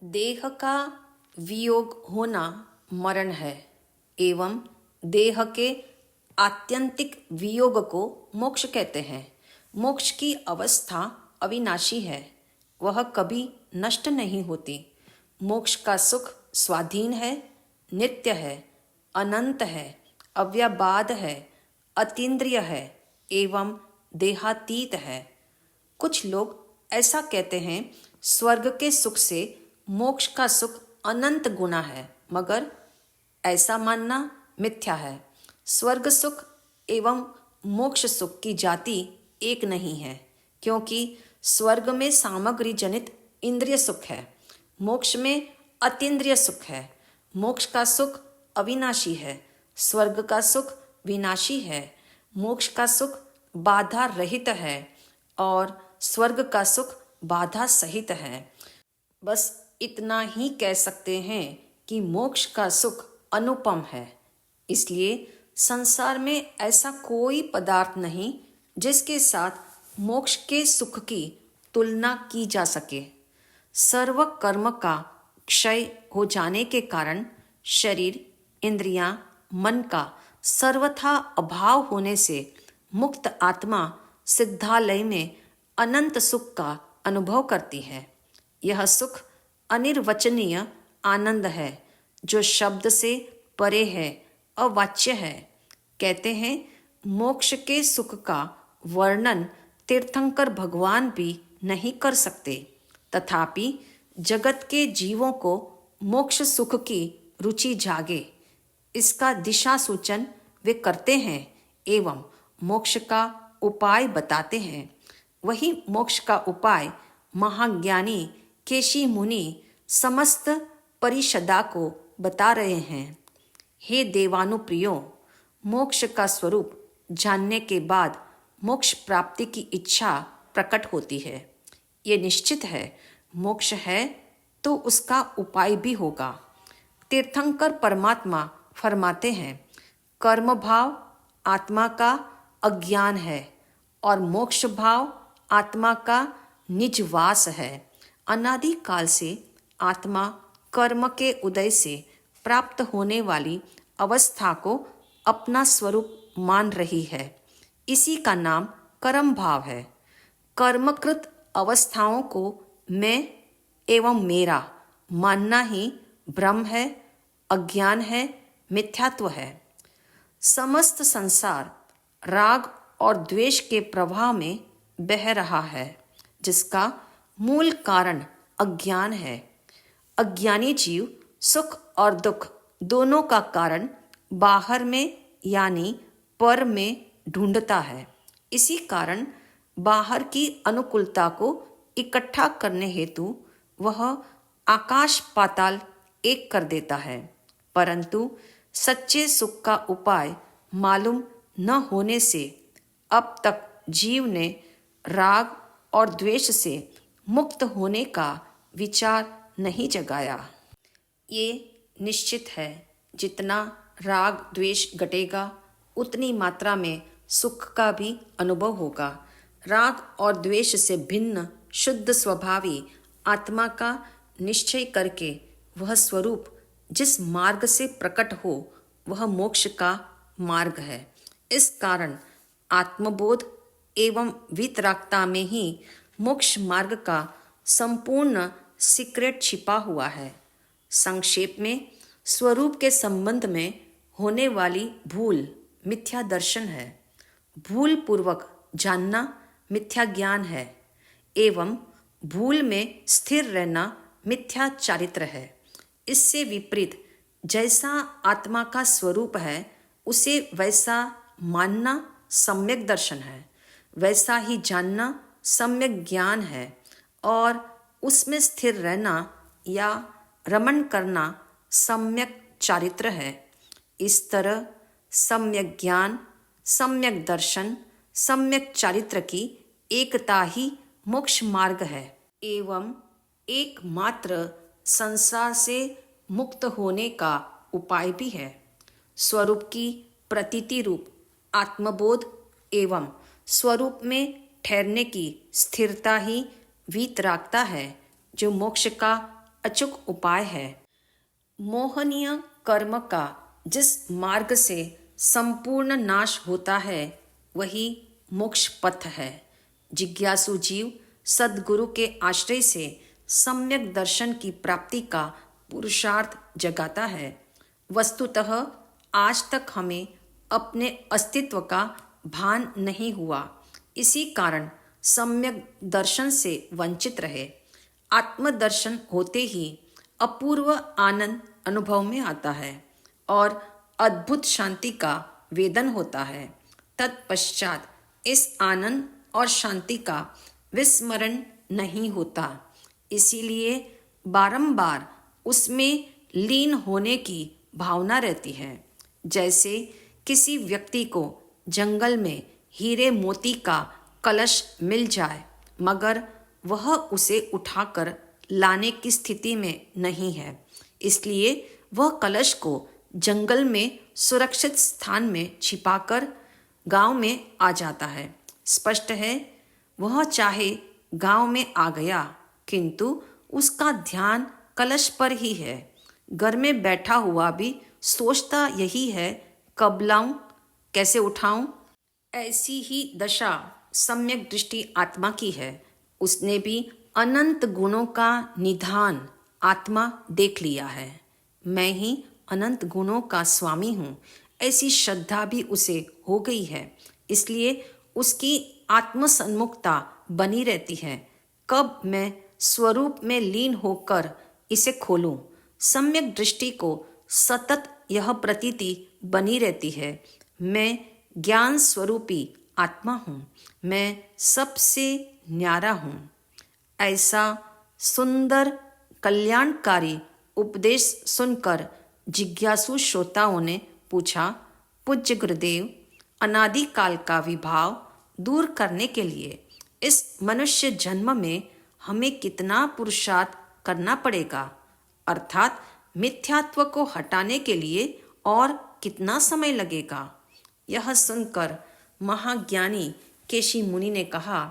देह का वियोग होना मरण है एवं देह के आत्यंतिक वियोग को मोक्ष कहते हैं। मोक्ष की अवस्था अविनाशी है, वह कभी नष्ट नहीं होती। मोक्ष का सुख स्वाधीन है, नित्य है, अनंत है, अव्यबाद है, अतीन्द्रिय है एवं देहातीत है। कुछ लोग ऐसा कहते हैं, स्वर्ग के सुख से मोक्ष का सुख अनंत गुना है, मगर ऐसा मानना मिथ्या है। स्वर्ग सुख एवं मोक्ष सुख की जाति एक नहीं है, क्योंकि स्वर्ग में सामग्री जनित इंद्रिय सुख है, मोक्ष में अतीन्द्रिय सुख है। मोक्ष का सुख अविनाशी है, स्वर्ग का सुख विनाशी है। मोक्ष का सुख बाधा रहित है और स्वर्ग का सुख बाधा सहित है। बस इतना ही कह सकते हैं कि मोक्ष का सुख अनुपम है। इसलिए संसार में ऐसा कोई पदार्थ नहीं जिसके साथ मोक्ष के सुख की तुलना की जा सके। सर्व कर्म का क्षय हो जाने के कारण शरीर, इंद्रियां, मन का सर्वथा अभाव होने से मुक्त आत्मा सिद्धालय में अनंत सुख का अनुभव करती है। यह सुख अनिर्वचनीय आनंद है, जो शब्द से परे है, अवाच्य है। कहते हैं, मोक्ष के सुख का वर्णन तीर्थंकर भगवान भी नहीं कर सकते, तथापि जगत के जीवों को मोक्ष सुख की रुचि जागे, इसका दिशा सूचन वे करते हैं एवं मोक्ष का उपाय बताते हैं। वही मोक्ष का उपाय महाज्ञानी केशी मुनि समस्त परिषदा को बता रहे हैं। हे देवानुप्रियो, मोक्ष का स्वरूप जानने के बाद मोक्ष प्राप्ति की इच्छा प्रकट होती है। ये निश्चित है, मोक्ष है तो उसका उपाय भी होगा। तीर्थंकर परमात्मा फरमाते हैं, कर्म भाव आत्मा का अज्ञान है और मोक्ष भाव आत्मा का निजवास है। अनादि काल से आत्मा कर्म के उदय से प्राप्त होने वाली अवस्था को अपना स्वरूप मान रही है। इसी का नाम कर्म भाव है। कर्मकृत अवस्थाओं को मैं एवं मेरा मानना ही भ्रम है, अज्ञान है, मिथ्यात्व है। समस्त संसार राग और द्वेष के प्रवाह में बह रहा है, जिसका मूल कारण अज्ञान है। अज्ञानी जीव सुख और दुख दोनों का कारण बाहर में यानी पर में ढूंढता है। इसी कारण बाहर की अनुकूलता को इकट्ठा करने हेतु वह आकाश पाताल एक कर देता है, परंतु सच्चे सुख का उपाय मालूम न होने से अब तक जीव ने राग और द्वेष से मुक्त होने का विचार नहीं जगाया। ये निश्चित है, जितना राग द्वेष घटेगा उतनी मात्रा में सुख का भी अनुभव होगा। राग और द्वेष से भिन्न शुद्ध स्वभावी आत्मा का निश्चय करके वह स्वरूप जिस मार्ग से प्रकट हो वह मोक्ष का मार्ग है। इस कारण आत्मबोध एवं वितरागता में ही मोक्ष मार्ग का संपूर्ण सीक्रेट छिपा हुआ है। संक्षेप में स्वरूप के संबंध में होने वाली भूल मिथ्या दर्शन है। भूल पूर्वक जानना मिथ्या ज्ञान है एवं भूल में स्थिर रहना मिथ्या चारित्र है। इससे विपरीत जैसा आत्मा का स्वरूप है उसे वैसा मानना सम्यक दर्शन है, वैसा ही जानना सम्यक ज्ञान है और उसमें स्थिर रहना या रमण करना सम्यक चारित्र है। इस तरह सम्यक ज्ञान, सम्यक दर्शन, सम्यक चारित्र की एकता ही मोक्ष मार्ग है एवं एकमात्र संसार से मुक्त होने का उपाय भी है। स्वरूप की प्रतीति रूप आत्मबोध एवं स्वरूप में ठहरने की स्थिरता ही वीतरागता है, जो मोक्ष का अचूक उपाय है। मोहनीय कर्म का जिस मार्ग से संपूर्ण नाश होता है वही मोक्ष पथ है। जिज्ञासु जीव सद्गुरु के आश्रय से सम्यक दर्शन की प्राप्ति का पुरुषार्थ जगाता है। वस्तुतः आज तक हमें अपने अस्तित्व का भान नहीं हुआ, इसी कारण सम्यक दर्शन से वंचित रहे। आत्मदर्शन होते ही अपूर्व आनंद अनुभव में आता है और अद्भुत शांति का वेदन होता है। तत्पश्चात इस आनंद और शांति का विस्मरण नहीं होता, इसीलिए बारंबार उसमें लीन होने की भावना रहती है। जैसे किसी व्यक्ति को जंगल में हीरे मोती का कलश मिल जाए मगर वह उसे उठाकर लाने की स्थिति में नहीं है, इसलिए वह कलश को जंगल में सुरक्षित स्थान में छिपाकर गांव में आ जाता है। स्पष्ट है, वह चाहे गांव में आ गया किंतु उसका ध्यान कलश पर ही है। घर में बैठा हुआ भी सोचता यही है, कब लाऊं, कैसे उठाऊं। ऐसी ही दशा सम्यक दृष्टि आत्मा की है। उसने भी अनंत गुणों का निधान आत्मा देख लिया है। मैं ही अनंत गुणों का स्वामी हूँ, ऐसी श्रद्धा भी उसे हो गई है, इसलिए उसकी आत्मसन्मुखता बनी रहती है। कब मैं स्वरूप में लीन होकर इसे खोलूं। सम्यक दृष्टि को सतत यह प्रतीति बनी रहती है, मैं ज्ञान स्वरूपी आत्मा हूँ, मैं सबसे न्यारा हूँ। ऐसा सुंदर कल्याणकारी उपदेश सुनकर जिज्ञासु श्रोताओं ने पूछा, पूज्य गुरुदेव, अनादिकाल का विभाव दूर करने के लिए इस मनुष्य जन्म में हमें कितना पुरुषार्थ करना पड़ेगा, अर्थात मिथ्यात्व को हटाने के लिए और कितना समय लगेगा। यह सुनकर महाज्ञानी केशी मुनि ने कहा,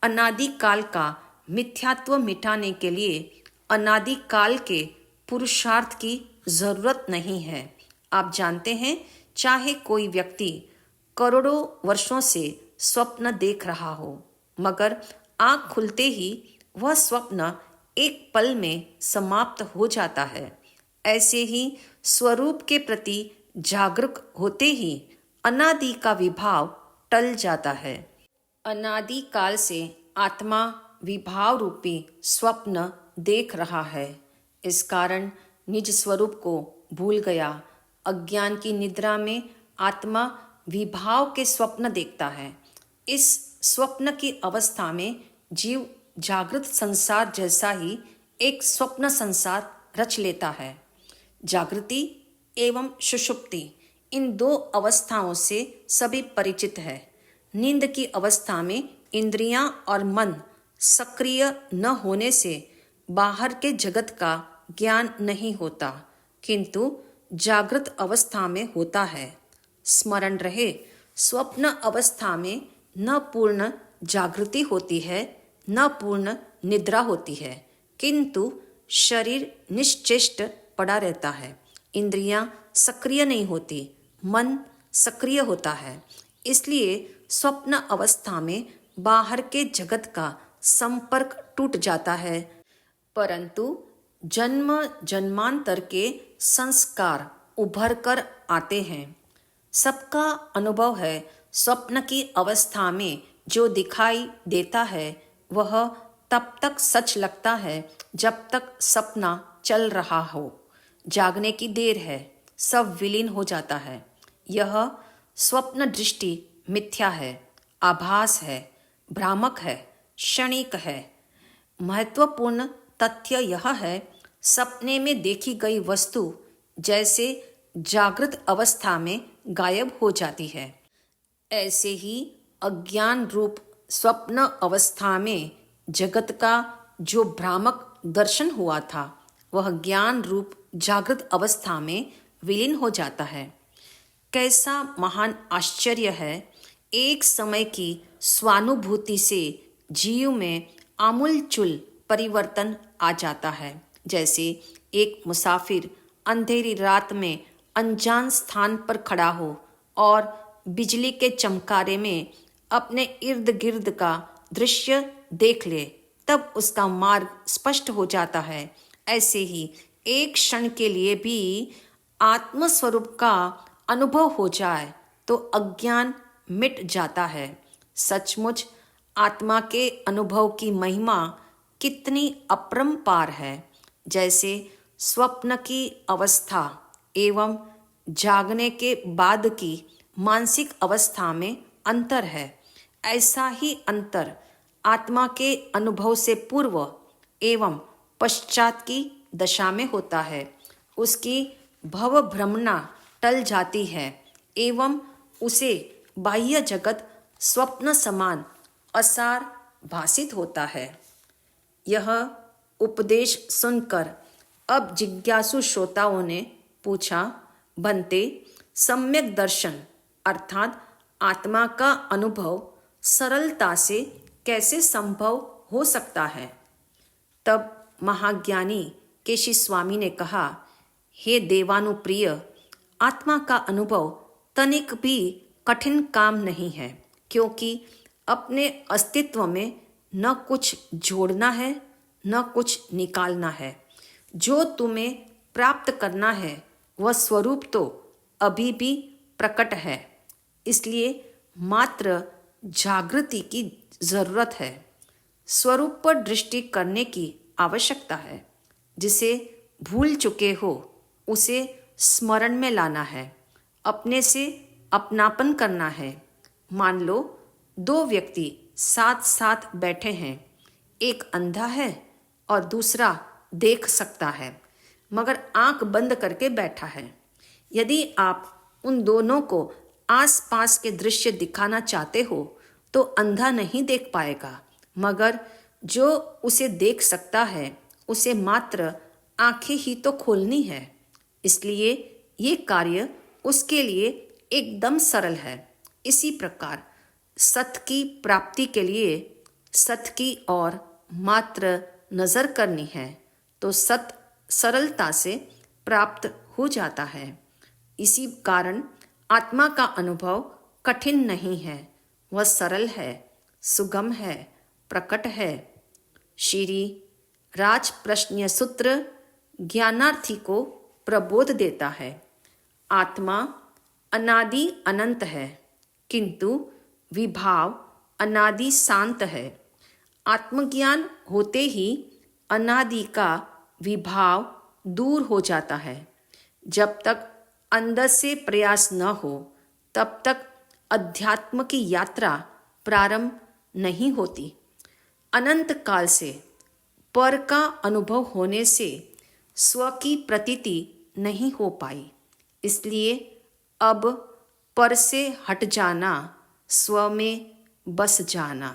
अनादिकाल का मिथ्यात्व मिटाने के लिए अनादिकाल के पुरुषार्थ की जरूरत नहीं है। आप जानते हैं, चाहे कोई व्यक्ति करोड़ों वर्षों से स्वप्न देख रहा हो मगर आँख खुलते ही वह स्वप्न एक पल में समाप्त हो जाता है, ऐसे ही स्वरूप के प्रति जागरूक होते ही अनादि का विभाव टल जाता है। अनादि काल से आत्मा विभाव रूपी स्वप्न देख रहा है, इस कारण निज स्वरूप को भूल गया। अज्ञान की निद्रा में आत्मा विभाव के स्वप्न देखता है। इस स्वप्न की अवस्था में जीव जागृत संसार जैसा ही एक स्वप्न संसार रच लेता है। जागृति एवं सुषुप्ति, इन दो अवस्थाओं से सभी परिचित है। नींद की अवस्था में इंद्रियां और मन सक्रिय न होने से बाहर के जगत का ज्ञान नहीं होता, किंतु जागृत अवस्था में होता है। स्मरण रहे, स्वप्न अवस्था में न पूर्ण जागृति होती है न पूर्ण निद्रा होती है, किंतु शरीर निश्चेष्ट पड़ा रहता है, इंद्रियां सक्रिय नहीं होती, मन सक्रिय होता है। इसलिए स्वप्न अवस्था में बाहर के जगत का संपर्क टूट जाता है, परंतु जन्म जन्मांतर के संस्कार उभर कर आते हैं। सबका अनुभव है, स्वप्न की अवस्था में जो दिखाई देता है वह तब तक सच लगता है जब तक सपना चल रहा हो। जागने की देर है, सब विलीन हो जाता है। यह स्वप्न दृष्टि मिथ्या है, आभास है, भ्रामक है, क्षणिक है। महत्वपूर्ण तथ्य यह है, सपने में देखी गई वस्तु जैसे जागृत अवस्था में गायब हो जाती है, ऐसे ही अज्ञान रूप स्वप्न अवस्था में जगत का जो भ्रामक दर्शन हुआ था वह ज्ञान रूप जागृत अवस्था में विलीन हो जाता है। कैसा महान आश्चर्य है, एक समय की स्वानुभूति से जीव में आमूलचूल परिवर्तन आ जाता है। जैसे एक मुसाफिर अंधेरी रात में अनजान स्थान पर खड़ा हो और बिजली के चमकारे में अपने इर्द गिर्द का दृश्य देख ले, तब उसका मार्ग स्पष्ट हो जाता है। ऐसे ही एक क्षण के लिए भी आत्मस्वरूप का अनुभव हो जाए तो अज्ञान मिट जाता है। सचमुच आत्मा के अनुभव की महिमा कितनी अपरंपार है। जैसे स्वप्न की अवस्था एवं जागने के बाद की मानसिक अवस्था में अंतर है, ऐसा ही अंतर आत्मा के अनुभव से पूर्व एवं पश्चात की दशा में होता है। उसकी भव भ्रमणा टल जाती है एवं उसे बाह्य जगत स्वप्न समान असार भासित होता है। यह उपदेश सुनकर अब जिज्ञासु श्रोताओं ने पूछा, बनते, सम्यक दर्शन अर्थात आत्मा का अनुभव सरलता से कैसे संभव हो सकता है? तब महाज्ञानी केशी स्वामी ने कहा, हे देवानुप्रिय, आत्मा का अनुभव तनिक भी कठिन काम नहीं है, क्योंकि अपने अस्तित्व में न कुछ जोड़ना है न कुछ निकालना है। जो तुम्हें प्राप्त करना है वह स्वरूप तो अभी भी प्रकट है, इसलिए मात्र जागृति की जरूरत है। स्वरूप पर दृष्टि करने की आवश्यकता है। जिसे भूल चुके हो उसे स्मरण में लाना है, अपने से अपनापन करना है। मान लो दो व्यक्ति साथ साथ बैठे हैं, एक अंधा है और दूसरा देख सकता है मगर आंख बंद करके बैठा है। यदि आप उन दोनों को आसपास के दृश्य दिखाना चाहते हो तो अंधा नहीं देख पाएगा, मगर जो उसे देख सकता है उसे मात्र आंखें ही तो खोलनी है। इसलिए ये कार्य उसके लिए एकदम सरल है। इसी प्रकार सत्य की प्राप्ति के लिए सत्य की ओर मात्र नजर करनी है तो सत्य सरलता से प्राप्त हो जाता है। इसी कारण आत्मा का अनुभव कठिन नहीं है, वह सरल है, सुगम है, प्रकट है। श्री राज प्रश्न सूत्र ज्ञानार्थी को प्रबोध देता है। आत्मा अनादि अनंत है, किंतु विभाव अनादि शांत है। आत्मज्ञान होते ही अनादि का विभाव दूर हो जाता है। जब तक अंदर से प्रयास न हो तब तक अध्यात्म की यात्रा प्रारंभ नहीं होती। अनंत काल से पर का अनुभव होने से स्व की प्रतीति नहीं हो पाई, इसलिए अब पर से हट जाना, स्व में बस जाना।